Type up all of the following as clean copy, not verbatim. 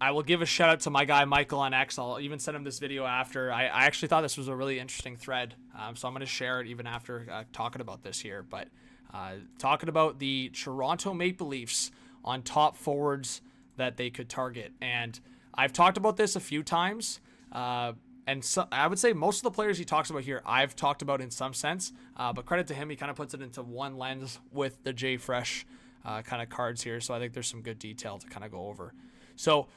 I will give a shout out to my guy Michael on X. I'll even send him this video after. I actually thought this was a really interesting thread, so I'm going to share it even after talking about this here. But talking about the Toronto Maple Leafs on top forwards that they could target, and I've talked about this a few times. And so I would say most of the players he talks about here, I've talked about in some sense. But credit to him, he kind of puts it into one lens with the Jay Fresh kind of cards here. So I think there's some good detail to kind of go over. So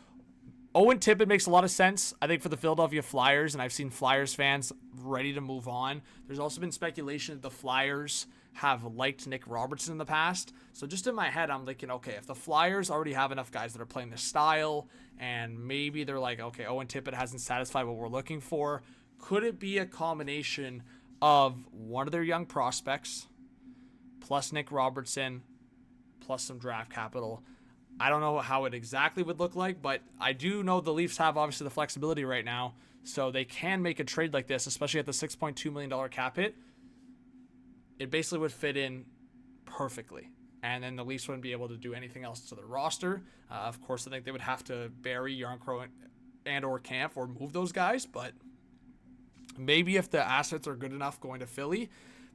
Owen Tippett makes a lot of sense, I think, for the Philadelphia Flyers, and I've seen Flyers fans ready to move on. There's also been speculation that the Flyers have liked Nick Robertson in the past. So just in my head, I'm thinking, okay, if the Flyers already have enough guys that are playing this style, and maybe they're like, okay, Owen Tippett hasn't satisfied what we're looking for, could it be a combination of one of their young prospects, plus Nick Robertson, plus some draft capital? I don't know how it exactly would look like, but I do know the Leafs have obviously the flexibility right now, so they can make a trade like this, especially at the $6.2 million cap hit. It basically would fit in perfectly, and then the Leafs wouldn't be able to do anything else to the roster. Of course, I think they would have to bury Yarncrow and or Kampf or move those guys, but maybe if the assets are good enough going to Philly,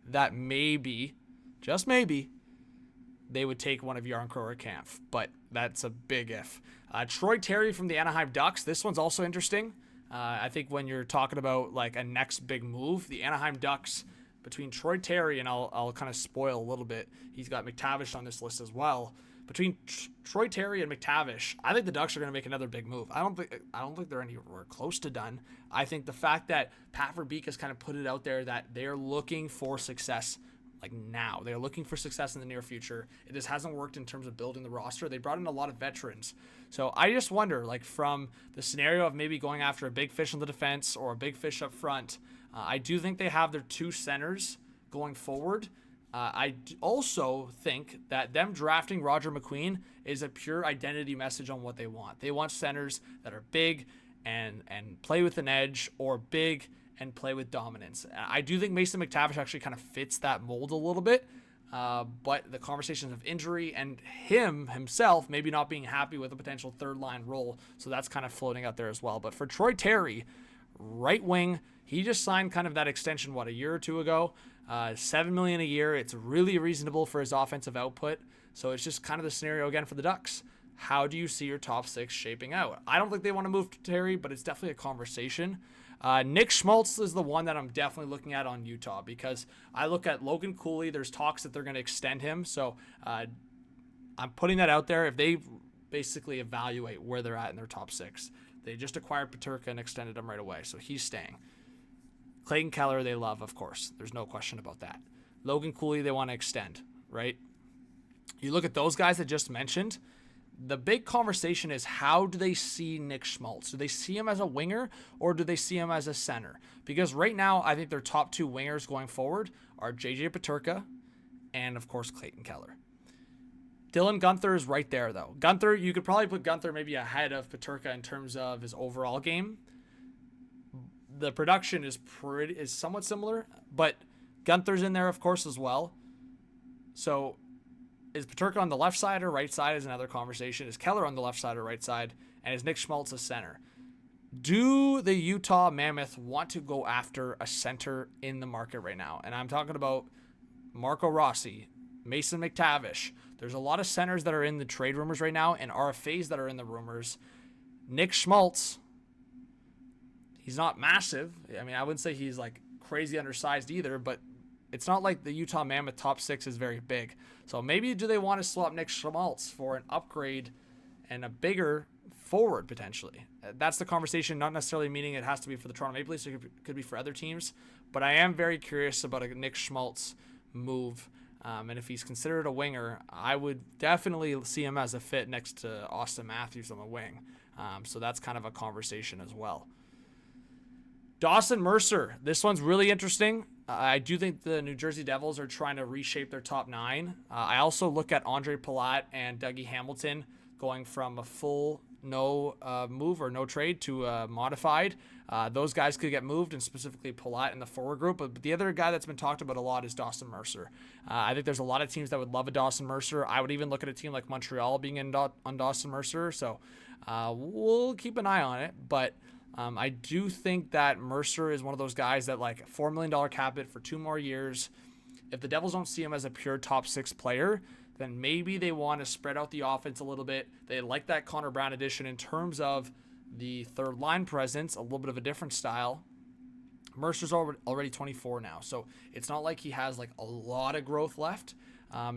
that maybe, just maybe, they would take one of Yarncrow or Kampf, but that's a big if. Troy Terry from the Anaheim Ducks. This one's also interesting. I think when you're talking about like a next big move, the Anaheim Ducks, between Troy Terry, and I'll kind of spoil a little bit, he's got McTavish on this list as well. Between Troy Terry and McTavish, I think the Ducks are going to make another big move. I don't think they're anywhere close to done. I think the fact that Pat Verbeek has kind of put it out there that they're looking for success. Like now, they're looking for success in the near future. It just hasn't worked in terms of building the roster. They brought in a lot of veterans. So I just wonder, like from the scenario of maybe going after a big fish on the defense or a big fish up front, I do think they have their two centers going forward. I also think that them drafting Roger McQueen is a pure identity message on what they want. They want centers that are big and play with an edge, or big and play with dominance. I do think Mason McTavish actually kind of fits that mold a little bit, but the conversations of injury and himself maybe not being happy with a potential third line role, so that's kind of floating out there as well. But for Troy Terry, right wing, he just signed kind of that extension, a year or two ago, $7 million a year. It's really reasonable for his offensive output, so it's just kind of the scenario again for the Ducks. How do you see your top six shaping out? I don't think they want to move to Terry, but it's definitely a conversation. Nick Schmaltz is the one that I'm definitely looking at on Utah, because I look at Logan Cooley. There's talks that they're going to extend him. So I'm putting that out there. If they basically evaluate where they're at in their top six, they just acquired Peterka and extended him right away. So he's staying. Clayton Keller, they love, of course. There's no question about that. Logan Cooley, they want to extend, right? You look at those guys I just mentioned. The big conversation is, how do they see Nick Schmaltz? Do they see him as a winger, or do they see him as a center? Because right now, I think their top two wingers going forward are JJ Peterka and, of course, Clayton Keller. Dylan Guenther is right there, though. Guenther, you could probably put Guenther maybe ahead of Peterka in terms of his overall game. The production is somewhat similar, but Guenther's in there, of course, as well. So is Peterka on the left side or right side is another conversation. Is Keller on the left side or right side? And is Nick Schmaltz a center? Do the Utah Mammoth want to go after a center in the market right now? And I'm talking about Marco Rossi, Mason McTavish. There's a lot of centers that are in the trade rumors right now, and RFAs that are in the rumors. Nick Schmaltz, he's not massive. I mean, I wouldn't say he's like crazy undersized either, but it's not like the Utah Mammoth top six is very big. So maybe do they want to swap Nick Schmaltz for an upgrade and a bigger forward potentially? That's the conversation, not necessarily meaning it has to be for the Toronto Maple Leafs. It could be for other teams. But I am very curious about a Nick Schmaltz move. And if he's considered a winger, I would definitely see him as a fit next to Austin Matthews on the wing. So that's kind of a conversation as well. Dawson Mercer. This one's really interesting. I do think the New Jersey Devils are trying to reshape their top nine. I also look at Andre Palat and Dougie Hamilton going from a full no move or no trade to modified. Those guys could get moved, and specifically Palat in the forward group. But the other guy that's been talked about a lot is Dawson Mercer. I think there's a lot of teams that would love a Dawson Mercer. I would even look at a team like Montreal being in on Dawson Mercer. So We'll keep an eye on it, but I do think that Mercer is one of those guys that like $4 million cap it for 2 more years. If the Devils don't see him as a pure top 6 player, then maybe they want to spread out the offense a little bit. They like that Connor Brown addition in terms of the third line presence, a little bit of a different style. Mercer's already 24 now, so it's not like he has like a lot of growth left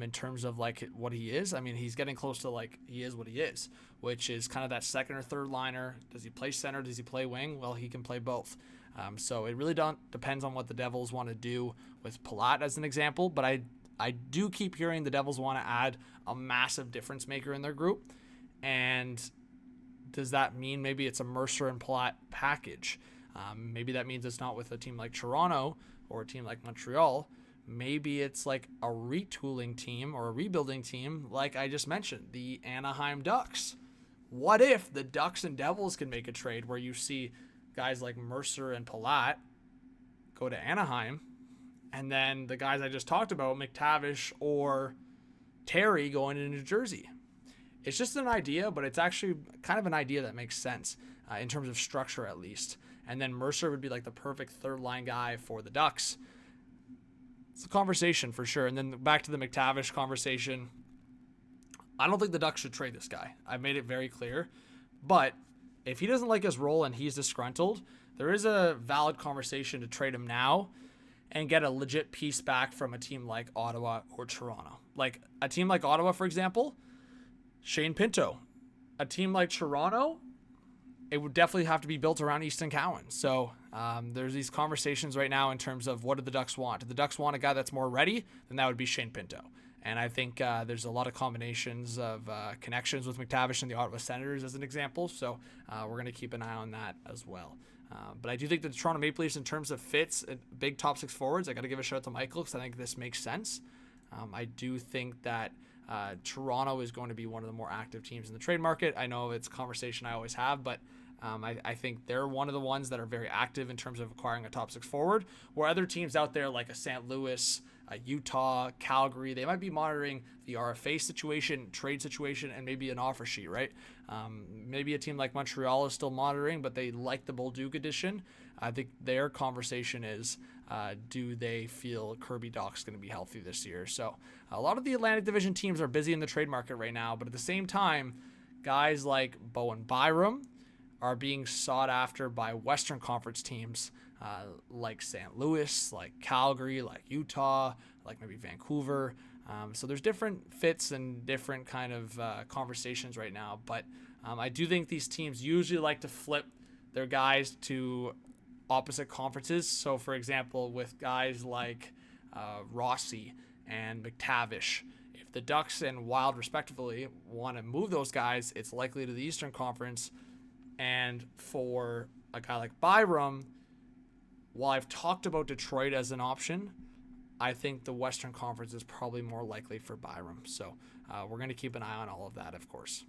in terms of like what he is. I mean, he's getting close to like he is what he is, which is kind of that second or third liner. Does he play center? Does he play wing? Well, he can play both. So it really depends on what the Devils want to do with Palat as an example, but I do keep hearing the Devils want to add a massive difference maker in their group, and does that mean maybe it's a Mercer and Palat package? Maybe that means it's not with a team like Toronto or a team like Montreal. Maybe it's like a retooling team or a rebuilding team like I just mentioned, the Anaheim Ducks. What if the Ducks and Devils can make a trade where you see guys like Mercer and Palat go to Anaheim, and then the guys I just talked about, McTavish or Terry, going into New Jersey? It's just an idea, but it's actually kind of an idea that makes sense in terms of structure at least. And then Mercer would be like the perfect third line guy for the Ducks. It's a conversation for sure. And then back to the McTavish conversation. I don't think the Ducks should trade this guy. I've made it very clear. But if he doesn't like his role and he's disgruntled, there is a valid conversation to trade him now and get a legit piece back from a team like Ottawa or Toronto. Like a team like Ottawa, for example, Shane Pinto. A team like Toronto, it would definitely have to be built around Easton Cowan. So there's these conversations right now in terms of what do the Ducks want. If the Ducks want a guy that's more ready, then that would be Shane Pinto. And I think there's a lot of combinations of connections with McTavish and the Ottawa Senators as an example. So we're going to keep an eye on that as well. But I do think the Toronto Maple Leafs, in terms of fits, big top 6 forwards, I got to give a shout out to Michael because I think this makes sense. I do think that Toronto is going to be one of the more active teams in the trade market. I know it's a conversation I always have, but I think they're one of the ones that are very active in terms of acquiring a top 6 forward, where other teams out there like a St. Louis, Utah, Calgary, they might be monitoring the RFA situation, trade situation, and maybe an offer sheet, right? Maybe a team like Montreal is still monitoring, but they like the Bolduc addition. I think their conversation is, do they feel Kirby Dach's going to be healthy this year? So a lot of the Atlantic Division teams are busy in the trade market right now, but at the same time, guys like Bowen Byram are being sought after by Western Conference teams like St. Louis, like Calgary, like Utah, like maybe Vancouver. So there's different fits and different kind of conversations right now. But I do think these teams usually like to flip their guys to opposite conferences. So, for example, with guys like Rossi and McTavish, if the Ducks and Wild, respectively, want to move those guys, it's likely to the Eastern Conference. And for a guy like Byram, while I've talked about Detroit as an option, I think the Western Conference is probably more likely for Byram. So we're going to keep an eye on all of that, of course.